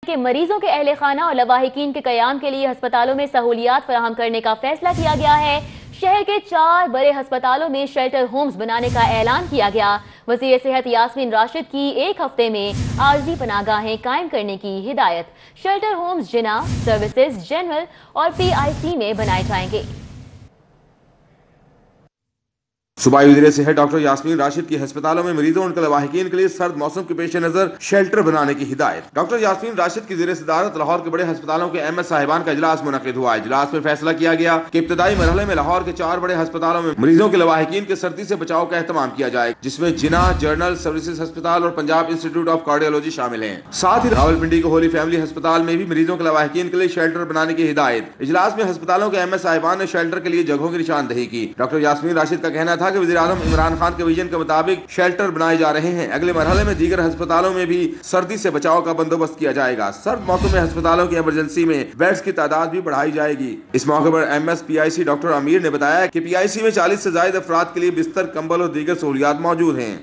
کہ مریضوں کے اہل خانہ اور لواحقین کے قیام کے لیے ہسپتالوں میں سہولیات فراہم کرنے کا فیصلہ کیا گیا ہے۔ شہر کے 4 بڑے ہسپتالوں میں شیلٹر ہومز بنانے کا اعلان کیا گیا۔ وزیر صحت یاسمین راشد کی 1 ہفتے میں عارضی پناہ گاہیں قائم کرنے کی ہدایت۔ شیلٹر ہومز جناح، سروسز، جنرل اور PIC میں بنائے جائیں گے۔ صوبائی وزیر صحت ڈاکٹر یاسمین راشد کی ہسپتالوں میں مریضوں اور ان کے لواحقین کے لیے سرد موسم کے پیش نظر شیلٹر بنانے کی ہدایت۔ ڈاکٹر یاسمین راشد کی زیر صدارت لاہور کے بڑے ہسپتالوں کے MS صاحبان کا اجلاس منعقد ہوا۔ اجلاس میں فیصلہ کیا گیا کہ ابتدائی مرحلے میں لاہور کے 4 بڑے ہسپتالوں میں مریضوں کے لواحقین کے سردی سے بچاؤ کا اہتمام کیا جائے، جس میں جناح، جنرل، سروسز ہسپتال اور پنجاب انسٹیٹیوٹ آف کارڈیولوجی شامل ہیں۔ ساتھ ہی راولپنڈی کے ہولی فیملی ہسپتال میں بھی مریضوں کے لواحقین کے لیے شیلٹر بنانے کی ہدایت۔ اجلاس میں ہسپتالوں کے MS صاحبان نے شیلٹر کے لیے جگہوں کی نشاندہی کی۔ ڈاکٹر یاسمین راشد کا کہنا تھا کہ وزیر اعظم عمران خان کے ویژن کے مطابق شیلٹر بنائے جا رہے ہیں۔ اگلے مرحلے میں دیگر ہسپتالوں میں بھی سردی سے بچاؤ کا بندوبست کیا جائے گا۔ سرد موسم میں ہسپتالوں کی ایمرجنسی میں بیڈز کی تعداد بھی بڑھائی جائے گی۔ اس موقع پر MS PIC ڈاکٹر امیر نے بتایا کہ PIC میں 40 سے زائد افراد کے لیے بستر، کمبل اور دیگر سہولیات موجود ہیں۔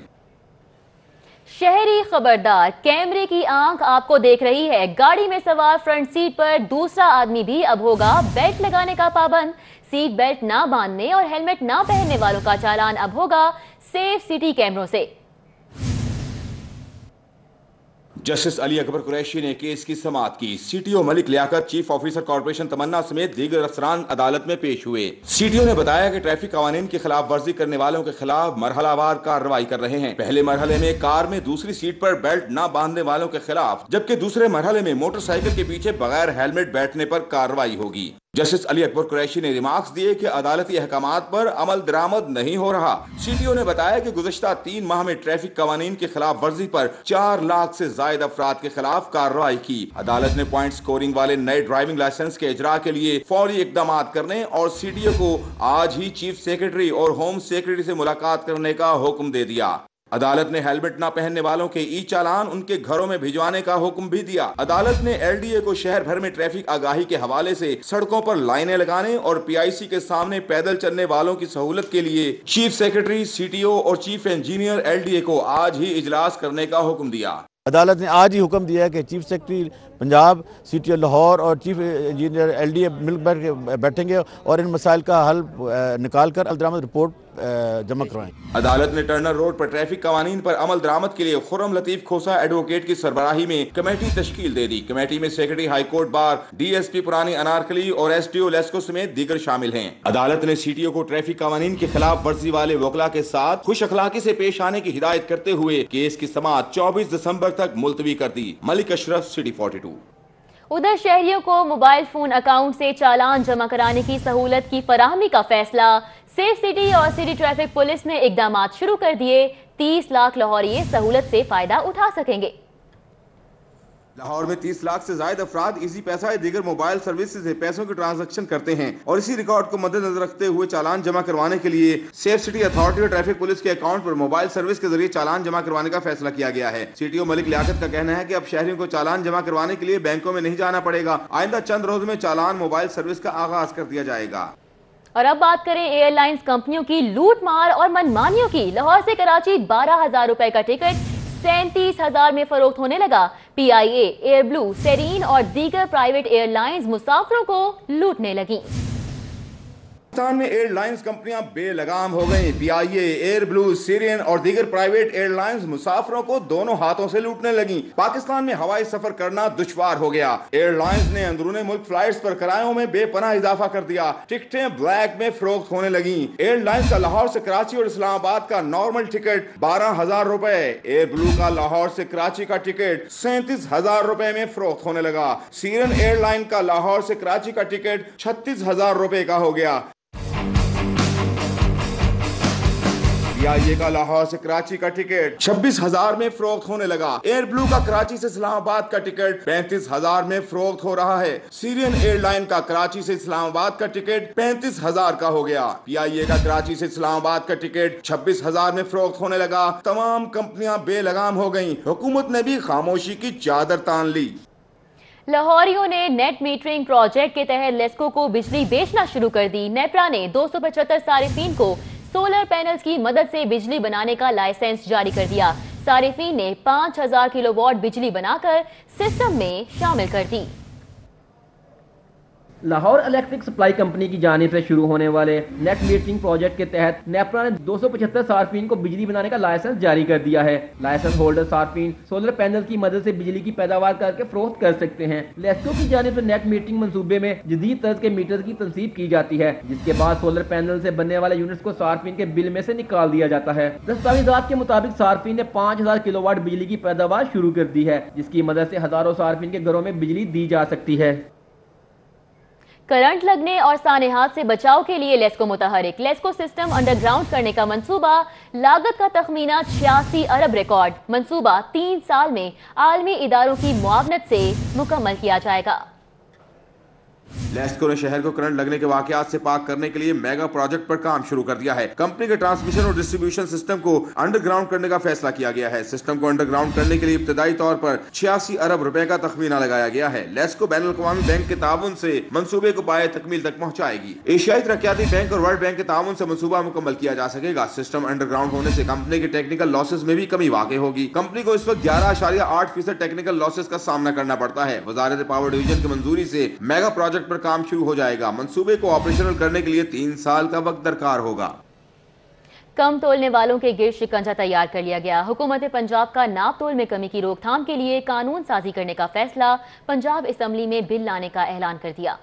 شہری خبردار، کیمرے کی آنکھ آپ کو دیکھ رہی ہے۔ گاڑی میں سوار فرنٹ سیٹ پر دوسرا آدمی بھی اب ہوگا بیلٹ لگانے کا پابند۔ سیٹ بیلٹ نہ باندھنے اور ہیلمٹ نہ پہننے والوں کا چالان اب ہوگا سیف سٹی کیمروں سے۔ جسٹس علی اکبر قریشی نے کیس کی سماعت کی۔ CTO ملک لیاقت، چیف آفیسر کارپوریشن تمنا سمیت دیگر افسران عدالت میں پیش ہوئے۔ CTO نے بتایا کہ ٹریفک قوانین کی خلاف ورزی کرنے والوں کے خلاف مرحلہ وار کارروائی کر رہے ہیں۔ پہلے مرحلے میں کار میں دوسری سیٹ پر بیلٹ نہ باندھنے والوں کے خلاف، جبکہ دوسرے مرحلے میں موٹر سائیکل کے پیچھے بغیر ہیلمٹ بیٹھنے پر کارروائی ہوگی۔ جسٹس علی اکبر قریشی نے ریمارکس دیے کہ عدالتی احکامات پر عمل درآمد نہیں ہو رہا۔ CTO نے بتایا کہ گزشتہ 3 ماہ میں ٹریفک قوانین کی خلاف ورزی پر 4 لاکھ سے زائد افراد کے خلاف کارروائی کی۔ عدالت نے پوائنٹ سکورنگ والے نئے ڈرائیونگ لائسنس کے اجرا کے لیے فوری اقدامات کرنے اور CTO کو آج ہی چیف سیکرٹری اور ہوم سیکرٹری سے ملاقات کرنے کا حکم دے دیا۔ عدالت نے ہیلمٹ نہ پہننے والوں کے چالان ان کے گھروں میں بھجوانے کا حکم بھی دیا۔ عدالت نے LDA کو شہر بھر میں ٹریفک آگاہی کے حوالے سے سڑکوں پر لائنیں لگانے اور PIC کے سامنے پیدل چلنے والوں کی سہولت کے لیے چیف سیکرٹری، CTO اور چیف انجینئر LDA کو آج ہی اجلاس کرنے کا حکم دیا۔ عدالت نے آج ہی حکم دیا ہے کہ chief secretary Punjab, CTO Lahore اور چیف انجینئر LDA مل کر بیٹھیں گے اور ان مسائل کا حل نکال کر الدرآمد رپورٹ جمع کروائیں۔ عدالت نے ٹرنر روڈ پر ٹریفک قوانین پر عمل درآمد کے لیے خرم لطیف کھوسا ایڈوکیٹ کی سربراہی میں کمیٹی تشکیل دے دی۔ کمیٹی میں secretary high court bar, DSP پرانی انارکلی اور SDO لیسکو سمیت دیگر شامل ہیں۔ عدالت نے CTO کو ٹریفک قوانین کی خلاف ورزی والے وکلاء کے ساتھ خوش اخلاقی سے پیش آنے کی ہدایت کرتے ہوئے کیس کی سماعت 24 دسمبر تک ملتوی کر دی۔ ملک اشرف، سٹی 42۔ ادھر شہریوں کو موبائل فون اکاؤنٹ سے چالان جمع کرانے کی سہولت کی فراہمی کا فیصلہ۔ سیف سٹی اور سٹی ٹریفک پولیس نے اقدامات شروع کر دیے۔ 30 لاکھ لاہوری اس سہولت سے فائدہ اٹھا سکیں گے۔ لاہور میں 30 لاکھ سے زائد افراد ایزی پیسہ یا دیگر موبائل سروسز سے پیسوں کی ٹرانزیکشن کرتے ہیں، اور اسی ریکارڈ کو مد نظر رکھتے ہوئے چالان جمع کروانے کے لیے سیف سٹی اتھارٹی اور ٹریفک پولیس کے اکاؤنٹ پر موبائل سروس کے ذریعے چالان جمع کروانے کا فیصلہ کیا گیا ہے۔ CTO ملک لیاقت کا کہنا ہے کہ اب شہریوں کو چالان جمع کروانے کے لیے بینکوں میں نہیں جانا پڑے گا۔ آئندہ چند روز میں چالان موبائل سروس کا آغاز کر دیا جائے گا۔ اور اب بات کریں ایئر لائنز کمپنیوں کی لوٹ مار اور منمانیوں کی۔ لاہور سے کراچی 12,000 روپے کا ٹکٹ 37,000 میں فروخت ہونے لگا۔ PIA، ایئر بلو، سیرین اور دیگر پرائیویٹ ایئر لائنز مسافروں کو لوٹنے لگیں۔ پاکستان میں ایئر لائنز کمپنیاں بے لگام ہو گئیں۔ PIA، ایئر بلو، سیرین اور دیگر پرائیویٹ ایئر لائنز مسافروں کو دونوں ہاتھوں سے لوٹنے لگیں۔ پاکستان میں ہوائی سفر کرنا دشوار ہو گیا۔ ایئر لائنز نے اندرون ملک فلائٹس پر کرایوں میں بے پناہ اضافہ کر دیا۔ ٹکٹیں بلیک میں فروخت ہونے لگیں۔ ایئر لائنز کا لاہور سے کراچی اور اسلام آباد کا نارمل ٹکٹ 12,000 روپے، ایئر بلو کا لاہور سے کراچی کا ٹکٹ 37,000 روپے میں فروخت ہونے لگا۔ سیرین ایئر لائن کا لاہور سے کراچی کا ٹکٹ 36,000 روپے کا ہو گیا۔ PIA کا لاہور سے کراچی کا ٹکٹ 26,000 میں فروخت ہونے لگا۔ ایئر بلو کا کراچی سے اسلام آباد کا ٹکٹ 35,000 میں فروخت ہو رہا ہے۔ سیرین ایئر لائن کا کراچی سے اسلام آباد کا ٹکٹ 35,000 کا ہو گیا۔ PIA کا کراچی سے اسلام آباد کا ٹکٹ 26,000 میں فروخت ہونے لگا۔ تمام کمپنیاں بے لگام ہو گئیں۔ حکومت نے بھی خاموشی کی چادر تان لی۔ لاہوریوں نے نیٹ میٹرنگ پروجیکٹ کے تحت لیسکو کو بجلی بیچنا شروع کر دی۔ نیپرا نے 275 صارفین کو سولر پینلز کی مدد سے بجلی بنانے کا لائسنس جاری کر دیا۔ صارفین نے 5000 کلو واٹ بجلی بنا کر سسٹم میں شامل کر دی۔ لاہور الیکٹرک سپلائی کمپنی کی جانب سے شروع ہونے والے نیٹ میٹرنگ پروجیکٹ کے تحت نیپرا نے 275 صارفین کو بجلی بنانے کا لائسنس جاری کر دیا ہے۔ لائسنس ہولڈر صارفین سولر پینل کی مدد سے بجلی کی پیداوار کر کے فروخت کر سکتے ہیں۔ لیسکو کی جانب سے نیٹ میٹرنگ منصوبے میں جدید طرز کے میٹر کی تنصیب کی جاتی ہے، جس کے بعد سولر پینل سے بننے والے یونٹس کو صارفین کے بل میں سے نکال دیا جاتا ہے۔ دستاویزات کے مطابق صارفین نے 5000 کلو واٹ بجلی کی پیداوار شروع کر دی ہے، جس کی مدد سے ہزاروں صارفین کے گھروں میں بجلی دی جا سکتی ہے۔ کرنٹ لگنے اور سانحات سے بچاؤ کے لیے لیسکو متحرک، لیسکو سسٹم انڈر گراؤنڈ کرنے کا منصوبہ، لاگت کا تخمینہ 86 ارب ریکارڈ، منصوبہ 3 سال میں عالمی اداروں کی معاونت سے مکمل کیا جائے گا۔ لیسکو نے شہر کو کرنٹ لگنے کے واقعات سے پاک کرنے کے لیے میگا پروجیکٹ پر کام شروع کر دیا ہے۔ کمپنی کے ٹرانسمیشن اور ڈسٹریبیوشن سسٹم کو انڈر گراؤنڈ کرنے کا فیصلہ کیا گیا ہے۔ سسٹم کو انڈر گراؤنڈ کرنے کے لیے ابتدائی طور پر 86 ارب روپے کا تخمینہ لگایا گیا ہے۔ لیسکو بین الاقوامی بینک کے تعاون سے منصوبے کو پائے تکمیل تک پہنچائے گی۔ ایشیائی ترقیاتی بینک اور ورلڈ بینک کے تعاون سے منصوبہ مکمل کیا جا سکے گا۔ سسٹم انڈر گراؤنڈ ہونے سے کمپنی کے ٹیکنیکل لاسز میں بھی کمی واقع ہوگی۔ کمپنی کو اس وقت 11.8% ٹیکنیکل لاسز کا سامنا کرنا پڑتا ہے۔ وزارت پاور ڈویژن کی منظوری سے میگا پروجیکٹ پر کام شروع ہو جائے گا۔ منصوبے کو آپریشنل کرنے کے لیے 3 سال کا وقت درکار ہوگا۔ کم تولنے والوں کے گرد شکنجہ تیار کر لیا گیا۔ حکومت پنجاب کا ناپ تول میں کمی کی روک تھام کے لیے قانون سازی کرنے کا فیصلہ، پنجاب اسمبلی میں بل لانے کا اعلان کر دیا۔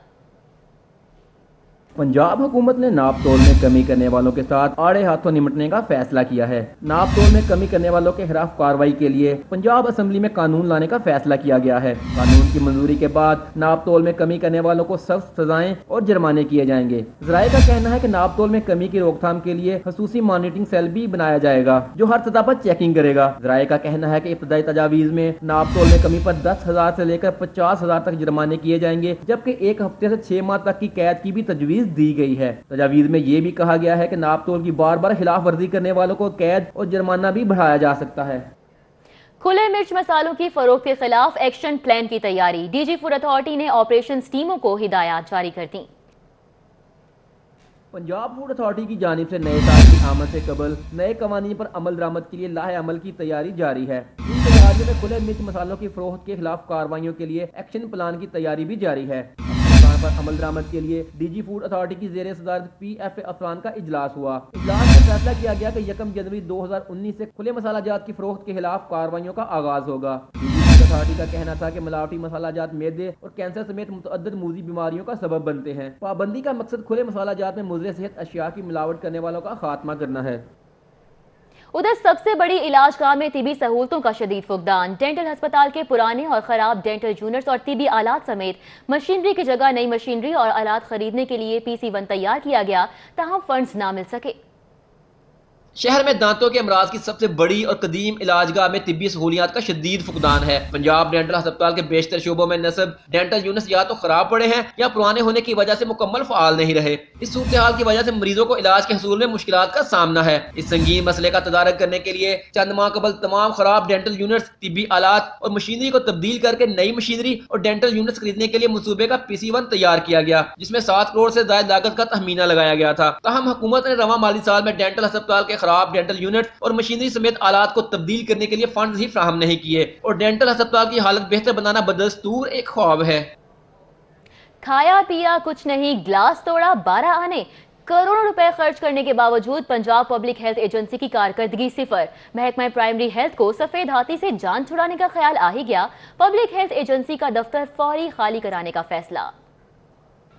پنجاب حکومت نے ناپ تول میں کمی کرنے والوں کے ساتھ آڑے ہاتھوں نمٹنے کا فیصلہ کیا ہے۔ ناپ تول میں کمی کرنے والوں کے خلاف کارروائی کے لیے پنجاب اسمبلی میں قانون لانے کا فیصلہ کیا گیا ہے۔ قانون کی منظوری کے بعد ناپ تول میں کمی کرنے والوں کو سخت سزائیں اور جرمانے کیے جائیں گے۔ ذرائع کا کہنا ہے کہ ناپ تول میں کمی کی روک تھام کے لیے خصوصی مانیٹرنگ سیل بھی بنایا جائے گا، جو ہر سطح پر چیکنگ کرے گا۔ ذرائع کا کہنا ہے کہ ابتدائی تجاویز میں ناپ تول میں کمی پر 10,000 سے لے کر 50,000 تک جرمانے کیے جائیں گے، جبکہ 1 ہفتے سے 6 ماہ تک کی قید کی بھی تجویز دی گئی ہے۔ تجاویز میں یہ بھی کہا گیا ہے کہ ناپ تول کی بار بار خلاف ورزی کرنے والوں کو قید اور جرمانہ بھی بڑھایا جا سکتا ہے۔ کھلے مرچ مسالوں کی فروخت کے خلاف ایکشن پلان کی تیاری، ڈی جی فوڈ اتھارٹی نے آپریشنز ٹیموں کو ہدایات جاری کر دیں۔ پنجاب فوڈ اتھارٹی کی جانب سے نئے سال کی آمد سے قبل نئے قوانین پر عمل درآمد کے لیے لاہ عمل کی تیاری جاری ہے۔ ان تیاریوں میں کھلے مرچ مسالوں کی فروخت کے خلاف کارروائیوں کے لیے ایکشن پلان کی تیاری بھی جاری ہے۔ پر عمل درآمد کے لیے ڈی جی فوڈ اتھارٹی کی زیر صدارت پی ایف اے افسران کا اجلاس ہوا۔ اجلاس میں فیصلہ کیا گیا کہ 1 جنوری 2019 سے کھلے مسالہ جات کی فروخت کے خلاف کارروائیوں کا آغاز ہوگا۔ ڈی جی فوڈ اتھارٹی کا کہنا تھا کہ ملاوٹی مسالہ جات معدے اور کینسر سمیت متعدد موذی بیماریوں کا سبب بنتے ہیں۔ پابندی کا مقصد کھلے مسالہ جات میں مضر صحت اشیاء کی ملاوٹ کرنے والوں کا خاتمہ کرنا ہے۔ ادھر سب سے بڑی علاج گاہ میں طبی سہولتوں کا شدید فقدان، ڈینٹل ہسپتال کے پرانے اور خراب ڈینٹل یونٹس اور طبی آلات سمیت مشینری کی جگہ نئی مشینری اور آلات خریدنے کے لیے PC1 تیار کیا گیا، تاہم فنڈز نہ مل سکے۔ شہر میں دانتوں کے امراض کی سب سے بڑی اور قدیم علاج گاہ میں طبی سہولیات کا شدید فقدان ہے۔ پنجاب ڈینٹل ہسپتال کے بیشتر شعبوں میں نصب ڈینٹل یونٹس یا تو خراب پڑے ہیں یا پرانے ہونے کی وجہ سے مکمل فعال نہیں رہے۔ اس صورتحال کی وجہ سے مریضوں کو علاج کے حصول میں مشکلات کا سامنا ہے۔ اس سنگین مسئلے کا تدارک کرنے کے لیے چند ماہ قبل تمام خراب ڈینٹل یونٹس، طبی آلات اور مشینری کو تبدیل کر کے نئی مشینری اور ڈینٹل یونٹس خریدنے کے لیے منصوبے کا PC1 تیار کیا گیا، جس میں 7 کروڑ سے زائد لاگت کا تخمینہ لگایا گیا تھا۔ تاہم حکومت نے رواں مالی سال میں ڈینٹل ہسپتال کے خراب ڈینٹل یونٹ اور مشینری سمیت آلات کو تبدیل کرنے کے لیے فنڈز ہی فراہم نہیں کیے، اور ڈینٹل ہسپتال کی حالت بہتر بنانا بدستور ایک خواب ہے۔ کھایا پیا کچھ نہیں، گلاس توڑا 12 آنے، کروڑوں روپے خرچ کرنے کے باوجود پنجاب پبلک ہیلتھ ایجنسی کی کارکردگی صفر۔ محکمہ پرائمری ہیلتھ کو سفید ہاتھی سے جان چھڑانے کا خیال آ ہی گیا، پبلک ہیلتھ ایجنسی کا دفتر فوری خالی کرانے کا فیصلہ۔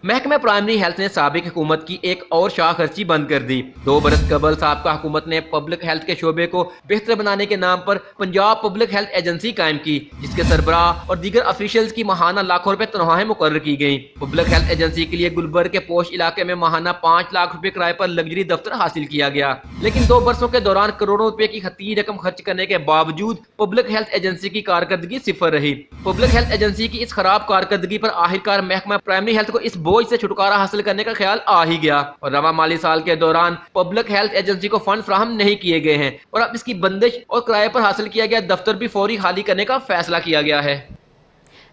محکمہ پرائمری ہیلتھ نے سابق حکومت کی ایک اور شاہ خرچی بند کر دی۔ 2 برس قبل سابقہ حکومت نے پبلک ہیلتھ کے شعبے کو بہتر بنانے کے نام پر پنجاب پبلک ہیلتھ ایجنسی قائم کی، جس کے سربراہ اور دیگر افیشلز کی ماہانہ لاکھوں روپے تنخواہیں مقرر کی گئیں۔ پبلک ہیلتھ ایجنسی کے لیے گلبرگ کے پوش علاقے میں ماہانہ 5 لاکھ روپے کرائے پر لگژری دفتر حاصل کیا گیا، لیکن 2 برسوں کے دوران کروڑوں روپے کی خطی رقم خرچ کرنے کے باوجود پبلک ہیلتھ ایجنسی کی کارکردگی صفر رہی۔ پبلک ہیلتھ ایجنسی کی اس خراب کارکردگی پر آخرکار محکمہ پرائمری ہیلتھ کو اس بوجھ سے چھٹکارا حاصل کرنے کا خیال آ ہی گیا، اور رواں مالی سال کے دوران پبلک ہیلتھ ایجنسی کو فنڈ فراہم نہیں کیے گئے ہیں، اور اب اس کی بندش اور کرائے پر حاصل کیا گیا دفتر بھی فوری خالی کرنے کا فیصلہ کیا گیا ہے۔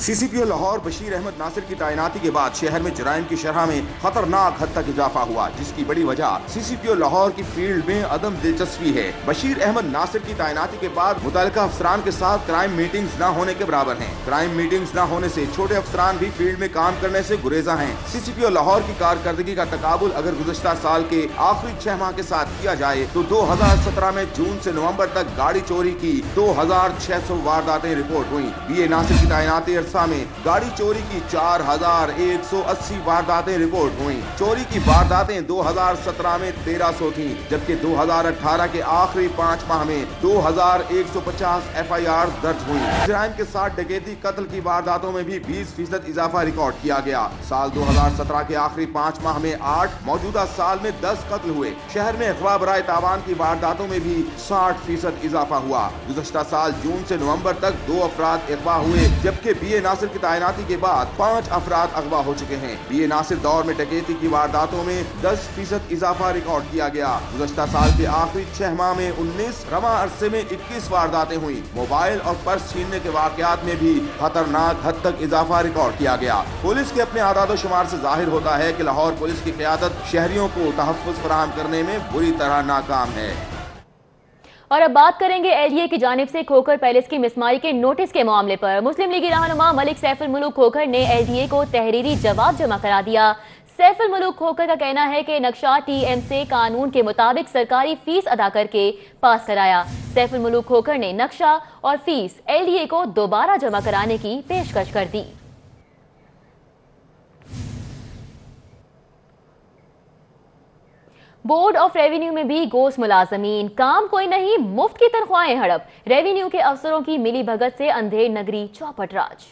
CCPO لاہور بشیر احمد ناصر کی تعیناتی کے بعد شہر میں جرائم کی شرح میں خطرناک حد تک اضافہ ہوا، جس کی بڑی وجہ CCPO لاہور کی فیلڈ میں عدم دلچسپی ہے۔ بشیر احمد ناصر کی تعیناتی کے بعد متعلقہ افسران کے ساتھ کرائم میٹنگز نہ ہونے کے برابر ہیں۔ کرائم میٹنگز نہ ہونے سے چھوٹے افسران بھی فیلڈ میں کام کرنے سے گریزاں ہیں۔ CCPO لاہور کی کارکردگی کا تقابل اگر گزشتہ سال کے آخری 6 ماہ کے ساتھ کیا جائے تو 2017 میں جون سے نومبر تک گاڑی چوری کی 2600 وارداتیں رپورٹ ہوئیں۔ BA ناصر کی تعیناتی عرصہ میں گاڑی چوری کی 4180 وارداتیں رپورٹ ہوئیں۔ چوری کی وارداتیں 2017 میں 1300 تھیں، جبکہ 2018 کے آخری 5 ماہ میں 2150 FIR درج ہوئیں۔ جرائم کے ساتھ ڈکیتی قتل کی وارداتوں میں بھی 20% اضافہ ریکارڈ کیا گیا۔ سال 2017 کے آخری 5 ماہ میں 8، موجودہ سال میں 10 قتل ہوئے۔ شہر میں اغوا برائے تاوان کی وارداتوں میں بھی 60% اضافہ ہوا۔ گزشتہ سال جون سے نومبر تک 2 افراد اغوا ہوئے، جبکہ BA ناصر کی تعیناتی کے بعد 5 افراد اغوا ہو چکے ہیں۔ BA ناصر دور میں ڈکیتی کی وارداتوں میں 10% اضافہ ریکارڈ کیا گیا۔ گزشتہ سال کے آخری 6 ماہ میں 19، رواں عرصے میں 21 وارداتیں ہوئیں۔ موبائل اور پرس چھیننے کے واقعات میں بھی خطرناک حد تک اضافہ ریکارڈ کیا گیا۔ پولیس کے اپنے اعداد و شمار سے ظاہر ہوتا ہے کہ لاہور پولیس کی قیادت شہریوں کو تحفظ فراہم کرنے میں بری طرح ناکام ہے۔ اور اب بات کریں گے LDA کی جانب سے کھوکھر پیلس کی مسماری کے نوٹس کے معاملے پر۔ مسلم لیگی رہنما ملک سیف الملوک کھوکھر نے LDA کو تحریری جواب جمع کرا دیا۔ سیف الملوک کھوکھر کا کہنا ہے کہ نقشہ TM سے قانون کے مطابق سرکاری فیس ادا کر کے پاس کرایا۔ سیف الملوک کھوکھر نے نقشہ اور فیس LDA کو دوبارہ جمع کرانے کی پیشکش کر دی۔ بورڈ آف ریونیو میں بھی گوس ملازمین، کام کوئی نہیں، مفت کی تنخواہیں ہڑپ۔ ریونیو کے افسروں کی ملی بھگت سے اندھیر نگری چوپٹ راج۔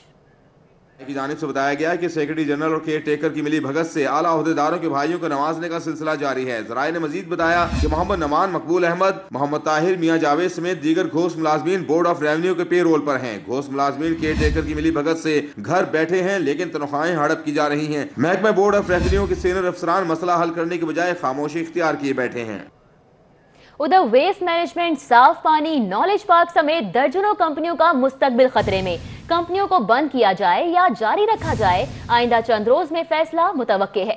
کی جانب سے بتایا گیا کہ سیکرٹری جنرل اور کیئر ٹیکر کی ملی بھگت سے اعلیٰ عہدیداروں کے بھائیوں کو نوازنے کا سلسلہ جاری ہے۔ ذرائع نے مزید بتایا کہ محمد نعمان، مقبول احمد، محمد طاہر، میاں جاوید سمیت دیگر گھوس ملازمین بورڈ آف ریونیو کے پے رول پر ہیں۔ گھوس ملازمین کیئر ٹیکر کی ملی بھگت سے گھر بیٹھے ہیں، لیکن تنخواہیں ہڑپ کی جا رہی ہیں۔ محکمہ بورڈ آف ریونیو کے سینئر افسران مسئلہ حل کرنے کے بجائے خاموشی اختیار کیے بیٹھے ہیں۔ ادھر ویسٹ مینجمنٹ، صاف پانی، نالج پارک سمیت درجنوں کمپنیوں کا مستقبل خطرے میں۔ کمپنیوں کو بند کیا جائے یا جاری رکھا جائے، آئندہ چند روز میں فیصلہ متوقع ہے۔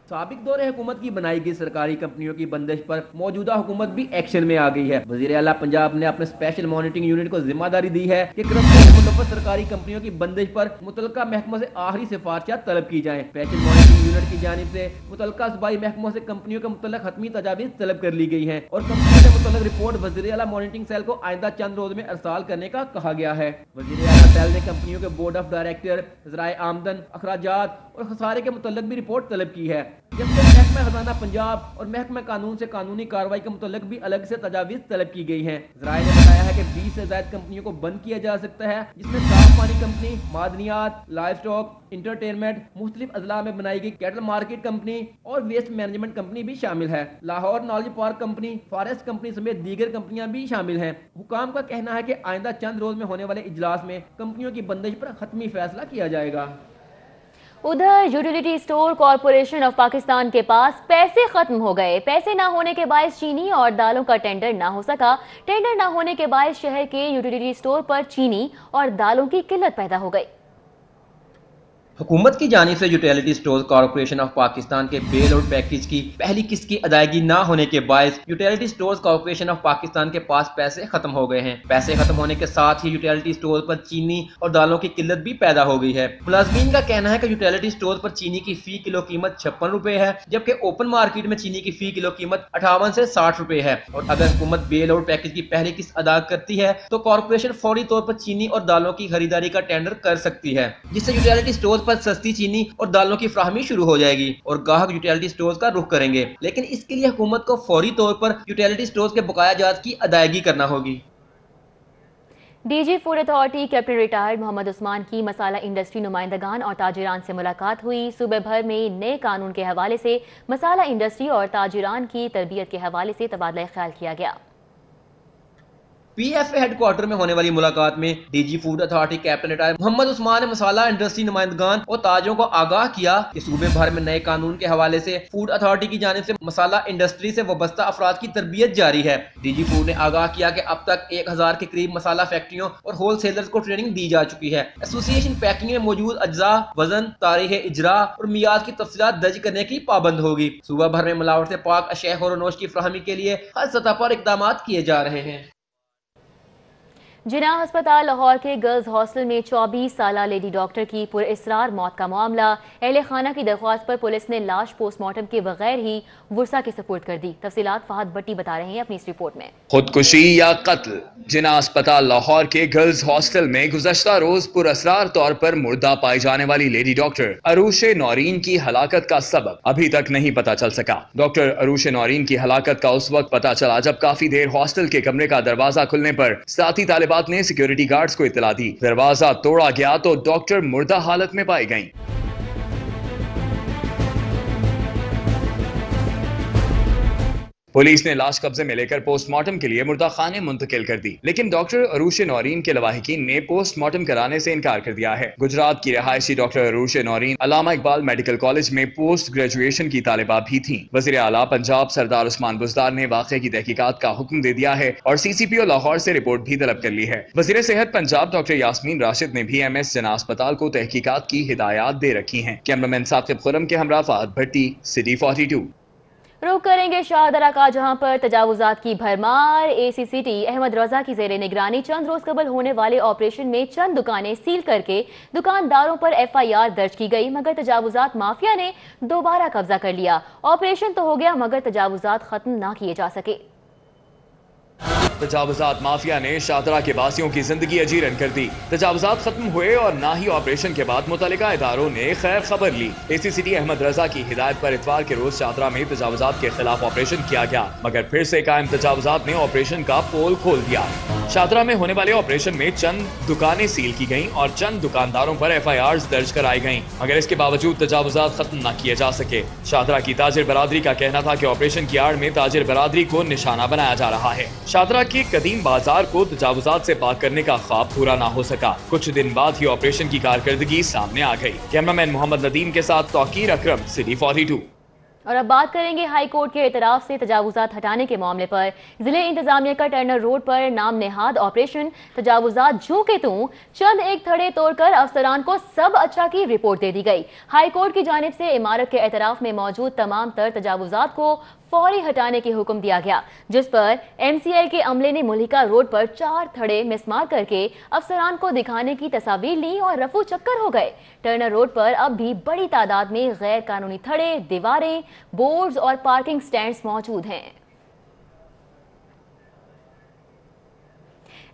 سابق دور حکومت کی بنائی گئی سرکاری کمپنیوں کی بندش پر موجودہ حکومت بھی ایکشن میں آ گئی ہے۔ وزیر اعلیٰ پنجاب نے اپنے اسپیشل مانیٹرنگ یونٹ کو ذمہ داری دی ہے کہ کرپشن سے ملوث سرکاری کمپنیوں کی بندش پر متعلقہ محکموں سے آخری سفارشات طلب کی جائیں۔ اسپیشل مانیٹرنگ یونٹ کی جانب سے متعلقہ صوبائی محکموں سے کمپنیوں کے متعلق حتمی تجاویز طلب کر لی گئی ہیں اور کمپنیوں سے متعلق رپورٹ وزیر اعلیٰ مانیٹرنگ سیل کو آئندہ چند روز میں ارسال کرنے کا کہا گیا ہے۔ وزیر اعلیٰ سیل نے کمپنیوں کے بورڈ آف ڈائریکٹر، ذرائع آمدن، اخراجات اور خسارے کے متعلق بھی رپورٹ طلب کی ہے، جبکہ محکمہ خزانہ پنجاب اور محکمہ قانون سے قانونی کارروائی کے متعلق بھی الگ سے تجاویز طلب کی گئی ہیں۔ ذرائع نے بتایا ہے کہ 20 سے زائد کمپنیوں کو بند کیا جا سکتا ہے، جس میں صاف پانی کمپنی، معدنیات، لائف اسٹاک، انٹرٹینمنٹ، مختلف اضلاع میں بنائی گئی کیٹل مارکیٹ کمپنی اور ویسٹ مینجمنٹ کمپنی بھی شامل ہے۔ Lahore knowledge park company, forest company سمیت دیگر کمپنیاں بھی شامل ہیں۔ حکام کا کہنا ہے کہ آئندہ چند روز میں ہونے والے اجلاس میں کمپنیوں کی بندش پر حتمی فیصلہ کیا جائے گا۔ ادھر utility store corporation of Pakistan کے پاس پیسے ختم ہو گئے۔ پیسے نہ ہونے کے باعث چینی اور دالوں کا ٹینڈر نہ ہو سکا۔ ٹینڈر نہ ہونے کے باعث شہر کے یوٹیلیٹی اسٹور پر چینی اور دالوں کی قلت پیدا ہو گئی۔ حکومت کی جانب سے utility stores corporation of Pakistan کے بیل آؤٹ پیکیج کی پہلی قسط کی ادائیگی نہ ہونے کے باعث utility stores corporation of Pakistan کے پاس پیسے ختم ہو گئے ہیں۔ پیسے ختم ہونے کے ساتھ ہی یوٹیلیٹی اسٹورز پر چینی اور دالوں کی قلت بھی پیدا ہو گئی ہے۔ ملازمین کا کہنا ہے کہ یوٹیلیٹی اسٹورز پر چینی کی فی کلو قیمت 56 روپے ہے، جبکہ اوپن مارکیٹ میں چینی کی فی کلو قیمت 58 سے 60 روپے ہے، اور اگر حکومت بیل آؤٹ پیکیج کی پہلی قسط ادا کرتی ہے تو کارپوریشن فوری طور پر چینی اور دالوں کی خریداری کا ٹینڈر کر سکتی ہے، جس سے یوٹیلیٹی اسٹورز پر سستی چینی اور دالوں کی فراہمی شروع ہو جائے گی اور گاہک یوٹیلیٹی سٹورز کا رخ کریں گے، لیکن اس کے لیے حکومت کو فوری طور پر یوٹیلیٹی سٹورز کے بقایا جات کی ادائیگی کرنا ہوگی۔ D G food authority captain retired Muhammad Usman کی مسالہ انڈسٹری نمائندگان اور تاجران سے ملاقات ہوئی۔ صوبے بھر میں نئے قانون کے حوالے سے مسالہ انڈسٹری اور تاجران کی تربیت کے حوالے سے تبادلہ خیال کیا گیا۔ PFA ہیڈ کوارٹر میں ہونے والی ملاقات میں DG food authority captain retire Muhammad Usman نے مسالہ انڈسٹری نمائندگان اور تاجروں کو آگاہ کیا کہ صوبے بھر میں نئے قانون کے حوالے سے فوڈ اتھارٹی کی جانب سے مسالہ انڈسٹری سے وابستہ افراد کی تربیت جاری ہے۔ DG فوڈ نے آگاہ کیا کہ اب تک 1000 کے قریب مسالہ فیکٹریوں اور ہول سیلرز کو ٹریننگ دی جا چکی ہے۔ ایسوسی ایشن پیکنگ میں موجود اجزاء، وزن، تاریخ اجرا اور میعاد کی تفصیلات درج کرنے کی پابند ہوگی۔ صوبہ بھر میں ملاوٹ سے پاک اشیاء خور و نوش کی فراہمی کے لیے ہر سطح پر اقدامات کیے جا رہے ہیں۔ جناح ہسپتال لاہور کے گرلز ہاسٹل میں 24 سالہ لیڈی ڈاکٹر کی پراسرار موت کا معاملہ، اہل خانہ کی درخواست پر پولیس نے لاش پوسٹ مارٹم کے بغیر ہی ورثہ کے سپرد کر دی۔ تفصیلات فہد بٹی بتا رہے ہیں اپنی اس رپورٹ میں۔ خودکشی یا قتل؟ جناح ہسپتال لاہور کے گرلز ہاسٹل میں گزشتہ روز پراسرار طور پر مردہ پائی جانے والی لیڈی ڈاکٹر عروش نورین کی ہلاکت کا سبب ابھی تک نہیں پتا چل سکا۔ ڈاکٹر عروش نورین کی ہلاکت کا اس وقت پتا چلا جب کافی دیر ہاسٹل کے کمرے کا دروازہ کھلنے پر ساتھی طالبات نے سیکیورٹی گارڈز کو اطلاع دی۔ دروازہ توڑا گیا تو ڈاکٹر مردہ حالت میں پائی گئیں۔ پولیس نے لاش قبضے میں لے کر پوسٹ مارٹم کے لیے مردہ خانے منتقل کر دی، لیکن ڈاکٹر عروش نورین کے لواحقین نے پوسٹ مارٹم کرانے سے انکار کر دیا ہے۔ گجرات کی رہائشی ڈاکٹر عروش نورین علامہ اقبال میڈیکل کالج میں پوسٹ گریجویشن کی طالبہ بھی تھیں۔ وزیر اعلیٰ پنجاب سردار عثمان بزدار نے واقعے کی تحقیقات کا حکم دے دیا ہے اور CCPO لاہور سے رپورٹ بھی طلب کر لی ہے۔ وزیر صحت پنجاب ڈاکٹر یاسمین راشد نے بھی MS جناح اسپتال کو تحقیقات کی ہدایات دے رکھی ہیں۔ کیمرامین ثاقب خرم کے ہمراہ فہد بھٹی، سٹی 42۔ رخ کریں گے شاہدرہ کا، جہاں پر تجاوزات کی بھرمار۔ ACCT احمد رضا کی زیر نگرانی چند روز قبل ہونے والے آپریشن میں چند دکانیں سیل کر کے دکانداروں پر FIR درج کی گئی، مگر تجاوزات مافیا نے دوبارہ قبضہ کر لیا۔ آپریشن تو ہو گیا مگر تجاوزات ختم نہ کیے جا سکے۔ تجاوزات مافیا نے شاہدرہ کے باسیوں کی زندگی اجیرن کر دی۔ تجاوزات ختم ہوئے اور نہ ہی آپریشن کے بعد متعلقہ اداروں نے خیر خبر لی۔ ACCT احمد رضا کی ہدایت پر اتوار کے روز شاہدرہ میں تجاوزات کے خلاف آپریشن کیا گیا، مگر پھر سے قائم تجاوزات نے آپریشن کا پول کھول دیا۔ شاہدرہ میں ہونے والے آپریشن میں چند دکانیں سیل کی گئیں اور چند دکانداروں پر FIRs درج کرائی گئیں، مگر اس کے باوجود تجاوزات ختم نہ کیے جا سکے۔ شاہدرہ کی تاجر برادری کا کہنا تھا کہ آپریشن کی آڑ میں تاجر برادری کو نشانہ بنایا جا رہا ہے۔ شاہدرہ کے قدیم بازار کو تجاوزات سے پاک کرنے کا خواب پورا نہ ہو سکا۔ کچھ دن بعد ہی آپریشن کی کارکردگی سامنے آ گئی۔ کیمرامین محمد ندیم کے ساتھ توقیر اکرم، سٹی 42۔ اور اب بات کریں گے ہائی کورٹ کے اعتراف سے تجاوزات ہٹانے کے معاملے پر۔ ضلع انتظامیہ کا ٹرنر روڈ پر نام نہاد آپریشن تجاوزات جوں کے توں چند ایک تھڑے توڑ کر افسران کو سب اچھا کی رپورٹ دے دی گئی۔ ہائی کورٹ کی جانب سے عمارت کے اعتراف میں موجود تمام تر تجاوزات کو فوری ہٹانے کے حکم دیا گیا، جس پر MCL کے عملے نے ملحقہ روڈ پر 4 تھڑے مسمار کر کے افسران کو دکھانے کی تصاویر لی اور رفو چکر ہو گئے۔ ٹرنر روڈ پر اب بھی بڑی تعداد میں غیر قانونی تھڑے، دیواریں، بورڈز اور پارکنگ سٹینڈز موجود ہیں۔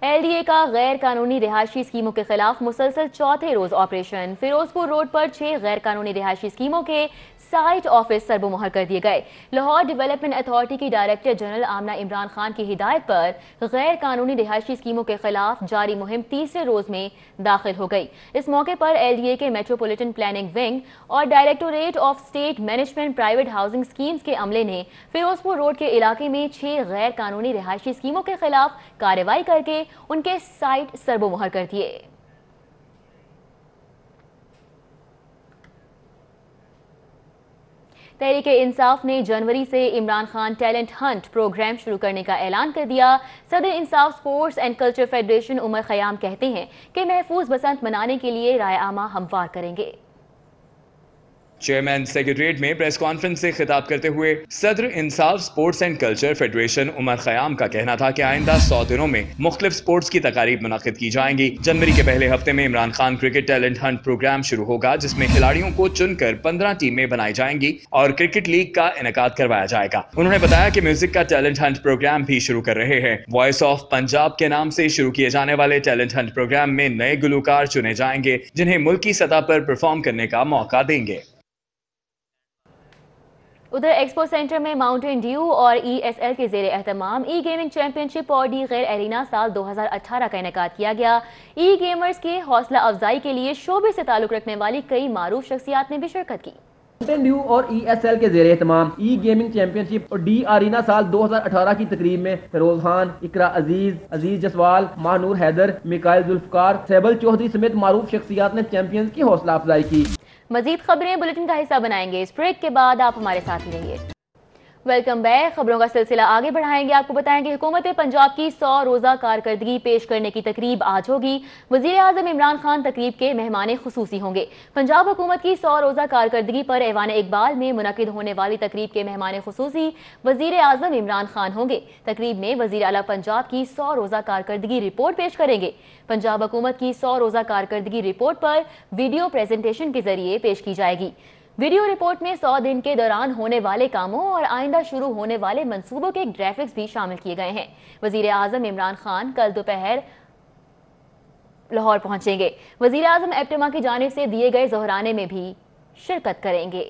LDA کا غیر قانونی رہائشی اسکیموں کے خلاف مسلسل چوتھے روز آپریشن۔ فیروزپور روڈ پر 6 غیر قانونی رہائشی اسکیموں کے سائٹ آفس سرب و مہر کر دیے گئے۔ لاہور ڈیولپمنٹ اتھارٹی کی ڈائریکٹر جنرل آمنہ عمران خان کی ہدایت پر غیر قانونی رہائشی اسکیموں کے خلاف جاری مہم تیسرے روز میں داخل ہو گئی۔ اس موقع پر LDA کے میٹروپولیٹن پلاننگ ونگ اور directorate of estate management private housing schemes کے عملے نے فیروزپور روڈ کے علاقے میں 6 غیر قانونی رہائشی اسکیموں کے خلاف کارروائی کر کے ان کے سائٹ سرب و مہر کر دیے۔ تحریک انصاف نے جنوری سے Imran Khan talent hunt program شروع کرنے کا اعلان کر دیا۔ صدر Insaf sports and culture federation Umar Khayyam کہتے ہیں کہ محفوظ بسنت منانے کے لیے رائے عامہ ہموار کریں گے۔ چیئرمین سیکریٹریٹ میں پریس کانفرنس سے خطاب کرتے ہوئے صدر Insaf sports and culture federation Umar خیام کا کہنا تھا کہ آئندہ 100 دنوں میں مختلف سپورٹس کی تقاریب منعقد کی جائیں گی۔ جنوری کے پہلے ہفتے میں Imran Khan cricket talent hunt program شروع ہوگا، جس میں کھلاڑیوں کو چن کر 15 ٹیمیں بنائی جائیں گی اور کرکٹ لیگ کا انعقاد کروایا جائے گا۔ انہوں نے بتایا کہ میوزک کا ٹیلنٹ ہنٹ پروگرام بھی شروع کر رہے ہیں۔ وائس آف پنجاب کے نام سے شروع کیے جانے والے ٹیلنٹ ہنٹ پروگرام میں نئے گلوکار چنے جائیں گے، جنہیں ملکی سطح پر پرفارم کرنے کا موقع دیں گے۔ ادھر ایکسپو سینٹر میں ماؤنٹین ڈیو اور ESL کے زیر اہتمام گیمنگ چیمپئن شپ اور غیر ایرینا سال 2018 کا انعقاد کیا گیا۔ گیمرز کے حوصلہ افزائی کے لیے شعبے سے تعلق رکھنے والی کئی معروف شخصیات نے بھی شرکت کی۔ ماؤنٹین ڈیو اور ESL کے زیر اہتمام ای گیمنگ چیمپئن شپ اور ڈی آرینا سال 2018 کی تقریب میں فیروز خان، اقرا عزیز جسوال، ماہنور حیدر، میکائل ذوالفقار، سیبل چودھری سمیت معروف شخصیات نے چیمپئنز کی حوصلہ افزائی کی۔ مزید خبریں بلیٹن کا حصہ بنائیں گے، اس بریک کے بعد آپ ہمارے ساتھ ہی رہیے۔ Welcome back. خبروں کا سلسلہ آگے بڑھائیں گے۔ آپ کو بتائیں کہ حکومت پنجاب کی 100 روزہ کارکردگی پیش کرنے کی تقریب آج ہوگی۔ وزیر اعظم عمران خان تقریب کے مہمان خصوصی ہوں گے۔ پنجاب حکومت کی 100 روزہ کارکردگی پر ایوان اقبال میں منعقد ہونے والی تقریب کے مہمان خصوصی وزیر اعظم عمران خان ہوں گے۔ تقریب میں وزیر اعلیٰ پنجاب کی 100 روزہ کارکردگی رپورٹ پیش کریں گے۔ پنجاب حکومت کی 100 روزہ کارکردگی رپورٹ پر ویڈیو پریزنٹیشن کے ذریعے پیش کی جائے گی۔ ویڈیو رپورٹ میں 100 دن کے دوران ہونے والے کاموں اور آئندہ شروع ہونے والے منصوبوں کے گرافکس بھی شامل کیے گئے ہیں۔ وزیر اعظم عمران خان کل دوپہر لاہور پہنچیں گے۔ وزیر اعظم ایپٹما کی جانب سے دیے گئے ظہرانے میں بھی شرکت کریں گے۔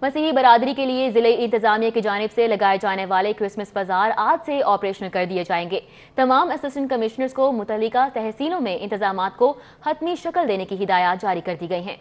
مسیحی برادری کے لیے ضلعی انتظامیہ کی جانب سے لگائے جانے والے کرسمس بازار آج سے آپریشنل کر دیے جائیں گے۔ تمام اسسٹنٹ کمشنرز کو متعلقہ تحصیلوں میں انتظامات کو حتمی شکل دینے کی ہدایات جاری کر دی گئی ہیں۔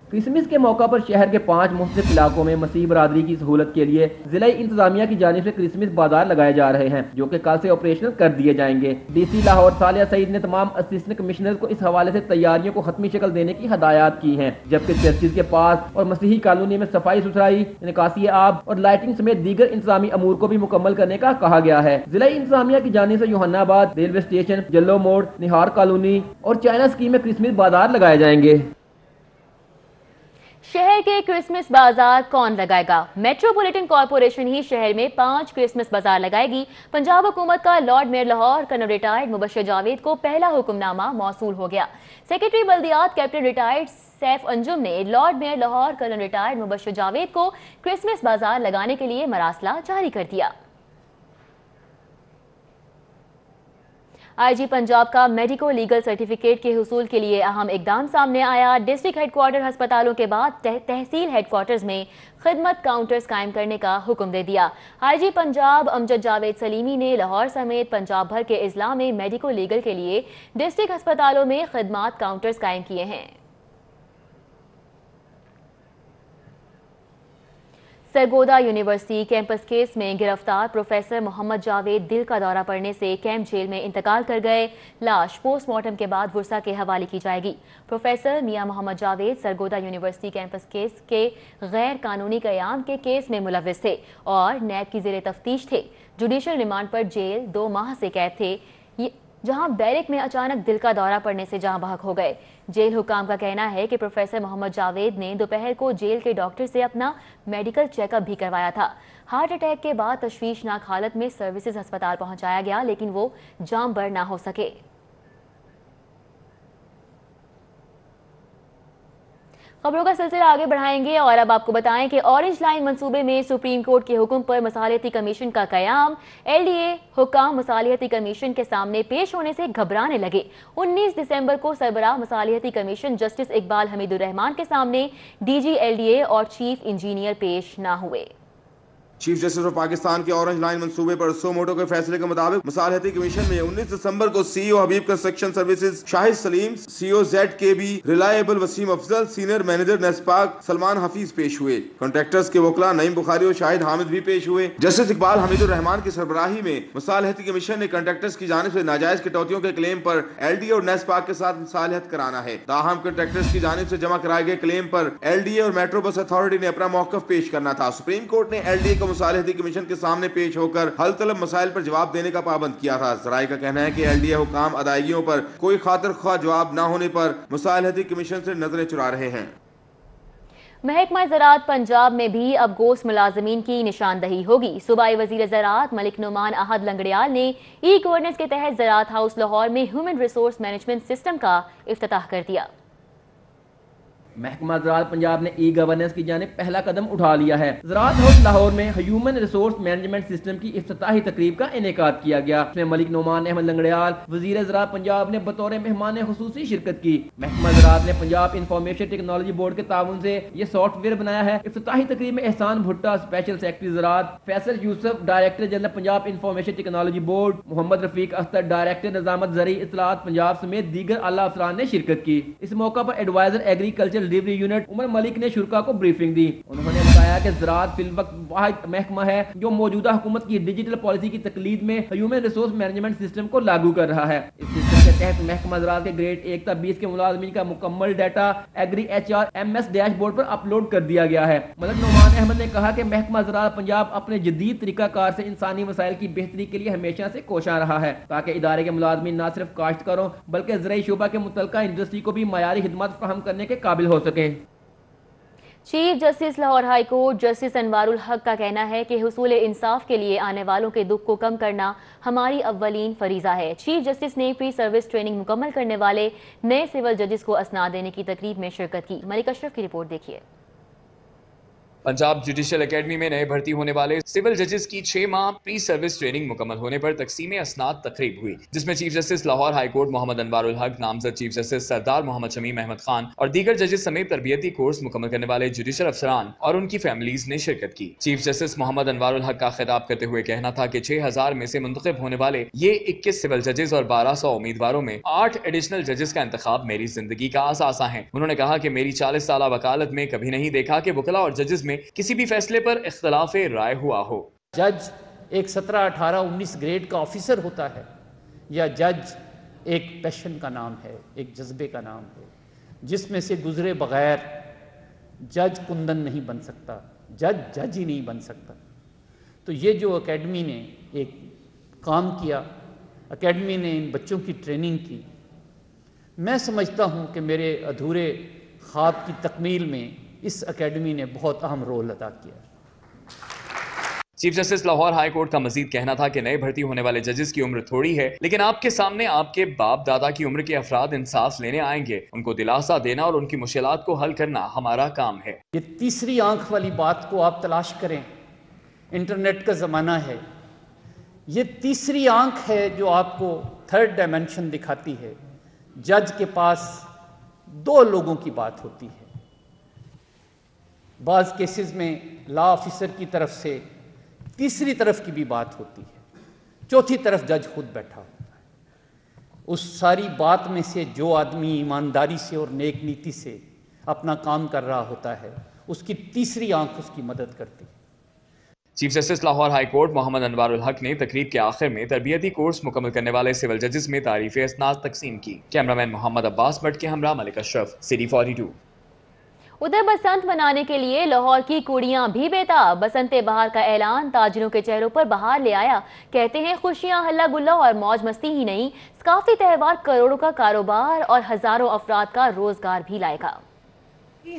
کرسمس کے موقع پر شہر کے 5 مختلف علاقوں میں مسیحی برادری کی سہولت کے لیے ضلعی انتظامیہ کی جانب سے کرسمس بازار لگائے جا رہے ہیں، جو کہ کل سے آپریشنل کر دیے جائیں گے۔ ڈی سی لاہور صالحہ سعید نے تمام اسسٹنٹ کمشنرز کو اس حوالے سے تیاریوں کو حتمی شکل دینے کی ہدایات کی ہیں، جبکہ چرچز کے پاس اور مسیحی کالونی میں صفائی ستھرائی، نکاسی آب اور لائٹنگ سمیت دیگر انتظامی امور کو بھی مکمل کرنے کا کہا گیا ہے۔ ضلعی انتظامیہ کی جانب سے یوحنا آباد، ریلوے اسٹیشن، جلو موڑ، نہار کالونی اور چائنا اسکیم میں کرسمس بازار لگائے جائیں گے۔ شہر کے کرسمس بازار کون لگائے گا؟ میٹروپولیٹن کارپوریشن ہی شہر میں 5 کرسمس بازار لگائے گی۔ پنجاب حکومت کا lord mayor Lahore colonel retired Mubashir Javed کو پہلا حکم نامہ موصول ہو گیا۔ سیکرٹری بلدیات کیپٹن ریٹائرڈ سیف انجم نے lord mayor Lahore colonel retired Mubashir Javed کو کرسمس بازار لگانے کے لیے مراسلہ جاری کر دیا۔ IG پنجاب کا میڈیکو لیگل سرٹیفکیٹ کے حصول کے لیے اہم اقدام سامنے آیا۔ ڈسٹرکٹ ہیڈ کوارٹر ہسپتالوں کے بعد تحصیل ہیڈ کوارٹرز میں خدمت کاؤنٹرز قائم کرنے کا حکم دے دیا۔ IG پنجاب امجد جاوید سلیمی نے لاہور سمیت پنجاب بھر کے اضلاع میں میڈیکو لیگل کے لیے ڈسٹرکٹ ہسپتالوں میں خدمات کاؤنٹرز قائم کیے ہیں۔ سرگودا یونیورسٹی کیمپس کیس میں گرفتار پروفیسر محمد جاوید دل کا دورہ پڑنے سے کیمپ جیل میں انتقال کر گئے۔ لاش پوسٹ مارٹم کے بعد ورثا کے حوالے کی جائے گی۔ Professor Mian Muhammad Javed Sargodha university campus case کے غیر قانونی قیام کے کیس میں ملوث تھے اور نیب کی زیر تفتیش تھے۔ جوڈیشل ریمانڈ پر جیل 2 ماہ سے قید تھے، جہاں بیرک میں اچانک دل کا دورہ پڑنے سے جاں بحق ہو گئے۔ جیل حکام کا کہنا ہے کہ پروفیسر محمد جاوید نے دوپہر کو جیل کے ڈاکٹر سے اپنا میڈیکل چیک اپ بھی کروایا تھا۔ ہارٹ اٹیک کے بعد تشویشناک حالت میں سروسز ہسپتال پہنچایا گیا، لیکن وہ جام بر نہ ہو سکے۔ خبروں کا سلسلہ آگے بڑھائیں گے اور اب آپ کو بتائیں کہ اورنج لائن منصوبے میں سپریم کورٹ کے حکم پر مصالحتی کمیشن کا قیام۔ LDA حکام مصالحتی کمیشن کے سامنے پیش ہونے سے گھبرانے لگے۔ 19 دسمبر کو سربراہ مصالحتی کمیشن جسٹس اقبال حمید الرحمان کے سامنے DG LDA اور چیف انجینئر پیش نہ ہوئے۔ چیف جسٹس آف پاکستان کے اورنج لائن منصوبے پر سو موٹو کے فیصلے کے مطابق مصالحتی کمیشن میں 19 دسمبر کو CEO حبیب کنسٹرکشن سروسز شاہد سلیم، CEO ZKB ریلائبل وسیم افضل، سینئر مینیجر نیسپاک سلمان حفیظ پیش ہوئے۔ کنٹریکٹرز کے وکلاء نعیم بخاری اور شاہد حامد بھی پیش ہوئے۔ جسٹس اقبال حمید الرحمان کی سربراہی میں مصالحتی کمیشن نے کنٹریکٹرز کی جانب سے ناجائز کٹوتیوں کے کلیم پر LDA اور نیسپاک کے ساتھ مصالحت کرانا ہے۔ تاہم کنٹریکٹرز کی جانب سے جمع کرائے گئے کلیم پر LDA اور میٹرو بس اتھارٹی نے اپنا موقف پیش کرنا تھا۔ سپریم کورٹ نے LDA کو مصالحتی کمیشن کے سامنے پیش ہو کر حل طلب مسائل پر جواب دینے کا پابند کیا تھا۔ ذرائع کا کہنا ہے کہ LDA حکام ادائیگیوں پر کوئی خاطر خواہ جواب نہ ہونے پر مصالحتی کمیشن سے نظریں چرا رہے ہیں۔ محکمہ زراعت پنجاب میں بھی اب گوشت ملازمین کی نشاندہی ہوگی۔ صوبائی وزیر زراعت ملک نعمان احد لنگڑیال نے ای گورننس کے تحت زراعت ہاؤس لاہور میں ہیومن ریسورس مینجمنٹ سسٹم کا افتتاح کر دیا۔ محکمہ زراعت پنجاب نے ای گورننس کی جانب پہلا قدم اٹھا لیا ہے۔ زراعت ہاؤس لاہور میں ہیومن ریسورس مینجمنٹ سسٹم کی افتتاحی تقریب کا انعقاد کیا گیا، اس میں ملک نعمان احمد لنگڑیال وزیر زراعت پنجاب نے بطور مہمان خصوصی شرکت کی۔ محکمہ زراعت نے پنجاب انفارمیشن ٹیکنالوجی بورڈ کے تعاون سے یہ سافٹ ویئر بنایا ہے۔ افتتاحی تقریب میں احسان بھٹا اسپیشل سیکرٹری زراعت، Faisal Yousaf director general Punjab information technology board, Muhammad Rafiq Akhtar director نظامت زرعی اطلاعات پنجاب سمیت دیگر اعلیٰ افسران نے شرکت کی۔ اس موقع پر ایڈوائزر ایگریکلچر ڈلیوری یونٹ عمر ملک نے شرکاء کو بریفنگ دی۔ انہوں نے بتایا کہ زراعت فی الوقت واحد محکمہ ہے جو موجودہ حکومت کی ڈیجیٹل پالیسی کی تقلید میں ہیومن ریسورس مینجمنٹ سسٹم کو لاگو کر رہا ہے۔ اس سسٹم کے تحت محکمہ زراعت کے گریڈ 1 تا 20 کے ملازمین کا مکمل data agri HRMS dashboard پر اپلوڈ کر دیا گیا ہے۔ ملک نعمان احمد نے کہا کہ محکمہ زراعت پنجاب اپنے جدید طریقہ کار سے انسانی وسائل کی بہتری کے لیے ہمیشہ سے کوشاں رہا ہے تاکہ ادارے کے ملازمین نہ صرف کاشتکاروں بلکہ زرعی شعبہ کے متعلقہ انڈسٹری کو بھی معیاری خدمات فراہم کرنے کے قابل ہو سکیں۔ Chief justice Lahore high court justice Anwar ulHaq کا کہنا ہے کہ حصول انصاف کے لیے آنے والوں کے دکھ کو کم کرنا ہماری اولین فریضہ ہے۔ چیف جسٹس نے پری سروس ٹریننگ مکمل کرنے والے نئے سول ججز کو اسناد دینے کی تقریب میں شرکت کی۔ ملک اشرف کی رپورٹ دیکھیے۔ پنجاب جوڈیشل اکیڈمی میں نئے بھرتی ہونے والے سول ججز کی 6 ماہ پری سروس ٹریننگ مکمل ہونے پر تقسیم اسناد تقریب ہوئی، جس میں chief justice Lahore high court Muhammad Anwar ulHaq, نامزد چیف جسٹس سردار محمد شمیم احمد خان اور دیگر ججز سمیت تربیتی کورس مکمل کرنے والے جوڈیشل افسران اور ان کی فیملیز نے شرکت کی۔ چیف جسٹس محمد انوار الحق کا خطاب کرتے ہوئے کہنا تھا کہ 6000 میں سے منتخب ہونے والے یہ 21 سول ججز اور 1200 امیدواروں میں 8 ایڈیشنل ججز کا انتخاب میری زندگی کا اثاثہ ہیں۔ انہوں نے کہا کہ میری 40 سالہ وکالت میں کبھی نہیں دیکھا کہ وکلاء اور ججز میں کسی بھی فیصلے پر اختلاف رائے ہوا ہو۔ جج ایک 17، 18، 19 گریڈ کا آفیسر ہوتا ہے یا جج ایک پیشن کا نام ہے، ایک جذبے کا نام ہے، جس میں سے گزرے بغیر جج کندن نہیں بن سکتا، جج ہی نہیں بن سکتا۔ تو یہ جو اکیڈمی نے ایک کام کیا، اکیڈمی نے ان بچوں کی ٹریننگ کی، میں سمجھتا ہوں کہ میرے ادھورے خواب کی تکمیل میں اس اکیڈمی نے بہت اہم رول ادا کیا۔ Chief justice Lahore high court کا مزید کہنا تھا کہ نئے بھرتی ہونے والے ججز کی عمر تھوڑی ہے، لیکن آپ کے سامنے آپ کے باپ دادا کی عمر کے افراد انصاف لینے آئیں گے، ان کو دلاسا دینا اور ان کی مشکلات کو حل کرنا ہمارا کام ہے۔ یہ تیسری آنکھ والی بات کو آپ تلاش کریں، انٹرنیٹ کا زمانہ ہے، یہ تیسری آنکھ ہے جو آپ کو تھرڈ ڈائمنشن دکھاتی ہے۔ جج کے پاس 2 لوگوں کی بات ہوتی ہے، بعض کیسز میں لا آفیسر کی طرف سے تیسری طرف کی بھی بات ہوتی ہے، چوتھی طرف جج خود بیٹھا ہوتا ہے۔ اس ساری بات میں سے جو آدمی ایمانداری سے اور نیک نیتی سے اپنا کام کر رہا ہوتا ہے، اس کی تیسری آنکھ اس کی مدد کرتی ہے۔ Chief justice Lahore high court Muhammad Anwar ulHaq نے تقریب کے آخر میں تربیتی کورس مکمل کرنے والے سول ججز میں تعریف اسناد تقسیم کی۔ کیمرامین محمد عباس بٹ کے ہمراہ ملک اشرف، سٹی 42۔ ادھر بسنت منانے کے لیے لاہور کی کڑیاں بھی بیتاب۔ بسنت بہار کا اعلان تاجروں کے چہروں پر بہار لے آیا۔ کہتے ہیں خوشیاں ہلا گلا اور موج مستی ہی نہیں، ثقافتی تہوار کروڑوں کا کاروبار اور ہزاروں افراد کا روزگار بھی لائے گا۔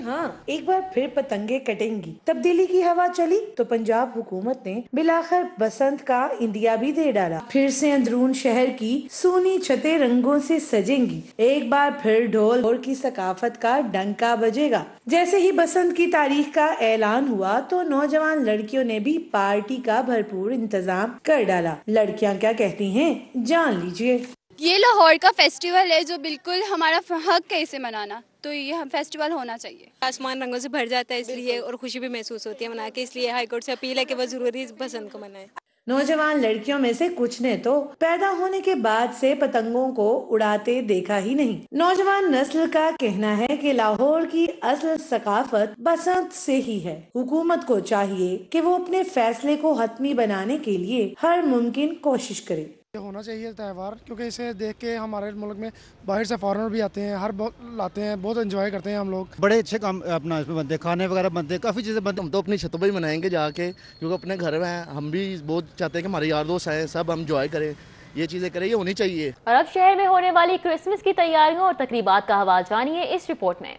ہاں، ایک بار پھر پتنگیں کٹیں گی، تبدیلی کی ہوا چلی تو پنجاب حکومت نے بلاخر بسنت کا اندیا بھی دے ڈالا۔ پھر سے اندرون شہر کی سونی چھتیں رنگوں سے سجیں گی، ایک بار پھر ڈھول اور کی ثقافت کا ڈنکا بجے گا۔ جیسے ہی بسنت کی تاریخ کا اعلان ہوا تو نوجوان لڑکیوں نے بھی پارٹی کا بھرپور انتظام کر ڈالا۔ لڑکیاں کیا کہتی ہیں، جان لیجئے۔ یہ لاہور کا فیسٹیول ہے جو بالکل ہمارا حق ہے اسے منانا، تو یہ فیسٹیول ہونا چاہیے۔ آسمان رنگوں سے بھر جاتا ہے، اس لیے اور خوشی بھی محسوس ہوتی ہے منا کے، اس لیے ہائی کورٹ سے اپیل ہے کہ وہ ضروری بسنت کو منائیں۔ نوجوان لڑکیوں میں سے کچھ نے تو پیدا ہونے کے بعد سے پتنگوں کو اڑاتے دیکھا ہی نہیں۔ نوجوان نسل کا کہنا ہے کہ لاہور کی اصل ثقافت بسنت سے ہی ہے۔ حکومت کو چاہیے کہ وہ اپنے فیصلے کو حتمی بنانے کے لیے ہر ممکن کوشش کرے۔ ہونا چاہیے تہوار، کیونکہ اسے دیکھ کے ہمارے ملک میں باہر سے فارنر بھی آتے ہیں، ہر لاتے ہیں، بہت انجوائے کرتے ہیں ہم لوگ۔ بڑے اچھے کام اپنا اس میں بنتے ہیں، کھانے وغیرہ بنتے ہیں، کافی چیزیں بنتے ہیں۔ ہم تو اپنی چھتوں پہ ہی منائیں گے جا کے، کیونکہ اپنے گھر میں ہیں، ہم بھی بہت چاہتے ہیں کہ ہمارے یار دوست آئیں، سب ہم انجوائے کریں، یہ چیزیں کریں، یہ ہونی چاہیے۔ اور اب شہر میں ہونے والی کرسمس کی تیاریوں اور تقریبات کا حوالہ جانیے اس رپورٹ میں۔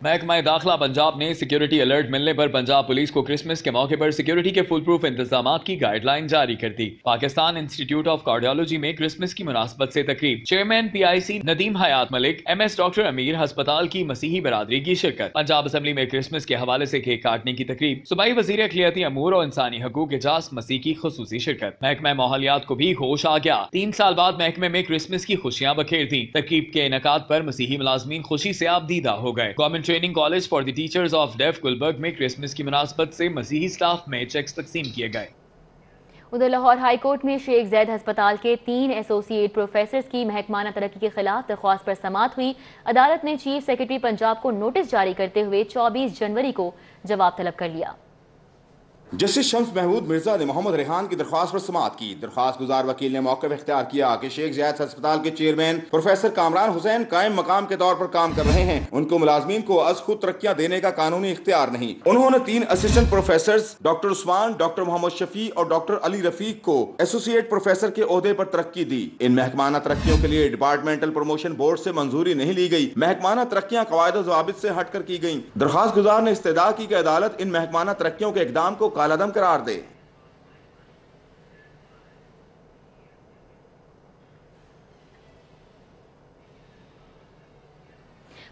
محکمہ داخلہ پنجاب نے سیکیورٹی الرٹ ملنے پر پنجاب پولیس کو کرسمس کے موقع پر سیکیورٹی کے فل پروف انتظامات کی گائیڈ لائن جاری کر دی۔ پاکستان انسٹیٹیوٹ آف کارڈیالوجی میں کرسمس کی مناسبت سے تقریب، چیئرمین PIC ندیم حیات ملک، MS ڈاکٹر امیر، ہسپتال کی مسیحی برادری کی شرکت۔ پنجاب اسمبلی میں کرسمس کے حوالے سے کیک کاٹنے کی تقریب، صوبائی وزیر اقلیتی امور اور انسانی حقوق اعجاز مسیح کی خصوصی شرکت۔ محکمہ ماحولیات کو بھی ہوش آ گیا، 3 سال بعد محکمے میں کرسمس کی خوشیاں بکھیر دیں۔ تقریب کے انعقاد پر مسیحی ملازمین خوشی سے آبدیدہ ہو گئے۔ Government training college for the teachers of deaf Gulberg میں کرسمس کی مناسبت سے مسیحی سٹاف میں چیکس تقسیم کیے گئے۔ ادھر لاہور ہائی کورٹ میں شیخ زید ہسپتال کے 3 ایسوسی ایٹ پروفیسرز کی محکمانہ ترقی کے خلاف درخواست پر سماعت ہوئی۔ عدالت نے چیف سیکرٹری پنجاب کو نوٹس جاری کرتے ہوئے 24 جنوری کو جواب طلب کر لیا۔ جسٹس شمس محمود مرزا نے محمد ریحان کی درخواست پر سماعت کی۔ درخواست گزار وکیل نے موقف اختیار کیا کہ شیخ زید ہسپتال کے چیئرمین پروفیسر کامران حسین قائم مقام کے طور پر کام کر رہے ہیں، ان کو ملازمین کو از خود ترقیاں دینے کا قانونی اختیار نہیں۔ انہوں نے 3 اسسٹنٹ پروفیسرز ڈاکٹر عثمان، ڈاکٹر محمد شفیع اور ڈاکٹر علی رفیق کو ایسوسیٹ پروفیسر کے عہدے پر ترقی دی۔ ان محکمانہ ترقیوں کے لیے ڈپارٹمنٹل پروموشن بورڈ سے منظوری نہیں لی گئی، محکمانہ ترقیاں قواعد و ضوابط سے ہٹ کر کی گئیں۔ درخواست گزار نے استدعا کی کہ عدالت ان محکمانہ ترقیوں کے اقدام کو کالعدم قرار دے۔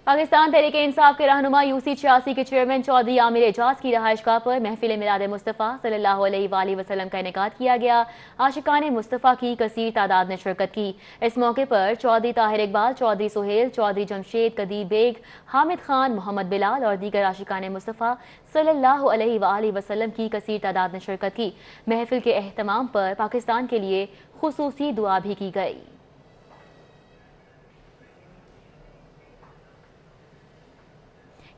پاکستان تحریک انصاف کے رہنما UC 86 کے چیئرمین چودھری عامر اعجاز کی رہائش گاہ پر محفل میلاد مصطفیٰ صلی اللہ علیہ وآلہ وسلم کا انعقاد کیا گیا۔ عاشقان مصطفیٰ کی کثیر تعداد نے شرکت کی۔ اس موقع پر چودھری طاہر اقبال، چودھری سہیل، چودھری جمشید، قدیر بیگ، حامد خان، محمد بلال اور دیگر عاشقان مصطفیٰ صلی اللہ علیہ وآلہ وسلم کی کثیر تعداد نے شرکت کی۔ محفل کے اہتمام پر پاکستان کے لیے خصوصی دعا بھی کی گئی۔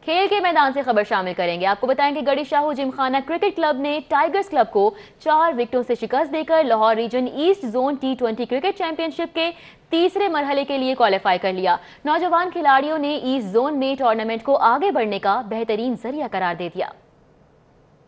کھیل کے میدان سے خبر شامل کریں گے۔ آپ کو بتائیں کہ گڑی Shahu Gymkhana cricket club نے ٹائیگرز کلب کو 4 وکٹوں سے شکست دے کر Lahore region east zone T20 cricket championship کے تیسرے مرحلے کے لیے کوالیفائی کر لیا۔ نوجوان کھلاڑیوں نے ایسٹ زون میں ٹورنامنٹ کو آگے بڑھنے کا بہترین ذریعہ قرار دے دیا۔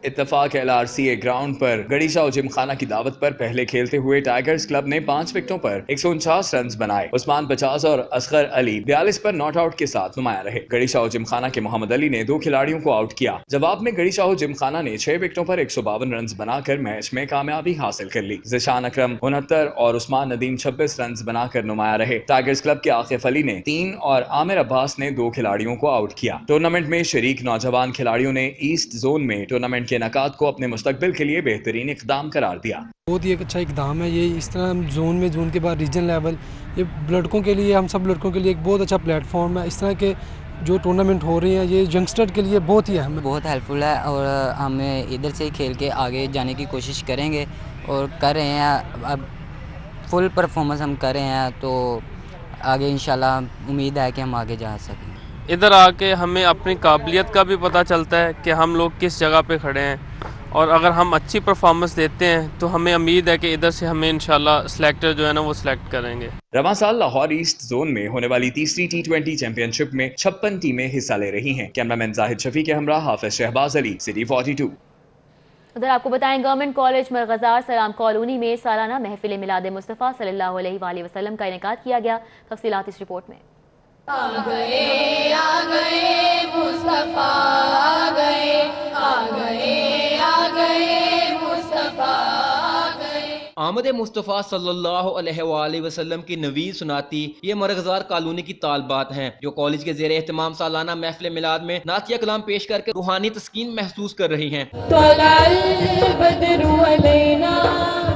اتفاق LRCA گراؤنڈ پر گڑی شاہو جم خانہ کی دعوت پر پہلے کھیلتے ہوئے ٹائیگرز کلب نے 5 وکٹوں پر 149 رنز بنائے۔ عثمان 50 اور اصغر علی 42 پر ناٹ آؤٹ کے ساتھ نمایاں رہے۔ گڑی شاہو جم خانہ کے محمد علی نے 2 کھلاڑیوں کو آؤٹ کیا۔ جواب میں گڑی شاہو جم خانہ نے 6 وکٹوں پر 152 رنز بنا کر میچ میں کامیابی حاصل کر لی۔ ذیشان اکرم 69 اور عثمان ندیم 26 رنز بنا کر نمایاں رہے۔ ٹائیگرز کلب کے عاقف علی نے 3 اور عامر عباس نے 2 کھلاڑیوں کو آؤٹ کیا۔ ٹورنامنٹ میں شریک نوجوان کھلاڑیوں نے ایسٹ زون میں ٹورنامنٹ کے انعقاد کو اپنے مستقبل کے لیے بہترین اقدام قرار دیا۔ بہت ہی ایک اچھا اقدام ہے یہ، اس طرح زون کے بعد ریجن لیول، یہ لڑکوں کے لیے، ہم سب لڑکوں کے لیے ایک بہت اچھا پلیٹ فارم ہے۔ اس طرح کے جو ٹورنامنٹ ہو رہی ہیں یہ ینگسٹر کے لیے بہت ہی اہم ہے، بہت ہیلپ فل ہے، اور ہم ادھر سے کھیل کے آگے جانے کی کوشش کریں گے اور کر رہے ہیں۔ اب فل پرفارمنس ہم کر رہے ہیں تو آگے انشاءاللہ امید ہے کہ ہم آگے جا سکیں۔ ادھر آ کے ہمیں اپنی قابلیت کا بھی پتہ چلتا ہے کہ ہم لوگ کس جگہ پہ کھڑے ہیں، اور اگر ہم اچھی پرفارمنس دیتے ہیں تو ہمیں امید ہے کہ ادھر سے ہمیں انشاءاللہ سلیکٹر جو ہے نا وہ سلیکٹ کریں گے۔ رواں سال لاہور ایسٹ زون میں ہونے والی تیسری T20 چیمپئن شپ میں 56 ٹیمیں حصہ لے رہی ہیں۔ کیمرامین زاہد شفیع کے ہمراہ حافظ شہباز علی، City 42۔ ادھر آپ کو بتائیں گورنمنٹ کالج مرغزار سلام کالونی میں سالانہ محفل میلاد مصطفیٰ صلی اللہ علیہ وآلہ وسلم کا انعقاد کیا گیا۔ تفصیلات اس رپورٹ میں۔ آ گئے مصطفیٰ، آ گئے مصطفیٰ۔ آمد مصطفیٰ صلی اللہ علیہ وآلہ وسلم کی نوید سناتی یہ مرغزار کالونی کی طالبات ہیں جو کالج کے زیر اہتمام سالانہ محفل میلاد میں نعتیہ کلام پیش کر کے روحانی تسکین محسوس کر رہی ہیں۔ طلع البدر علینا،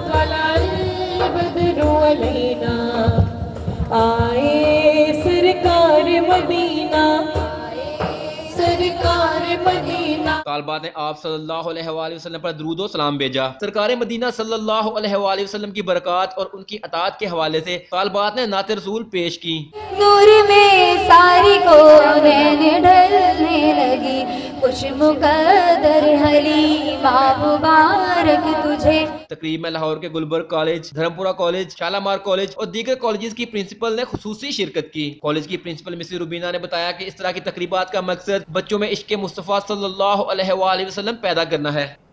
طلع البدر علینا، آئے سرکار مدینہ، سرکار مدینہ۔ طالبات نے آپ صلی اللہ علیہ وآلہ وسلم پر درود و سلام بھیجا۔ سرکار مدینہ صلی اللہ علیہ وآلہ وسلم کی برکات اور ان کی اطاعت کے حوالے سے طالبات نے نعت رسول پیش کی۔ نور میں ساری کو نین ڈھلنے لگی، خوش مقدر حلیمہ مبارک تجھے۔ تقریب میں لاہور کے Gulberg college, دھرمپورہ college, Shalimar college اور دیگر کالجز کی پرنسپل نے خصوصی شرکت کی۔ کالج کی پرنسپل مسز روبینہ نے بتایا کہ اس طرح کی تقریبات کا مقصد بچوں میں عشق مصطفیٰ صلی اللہ علیہ وآلہ وسلم پیدا کرنا ہے۔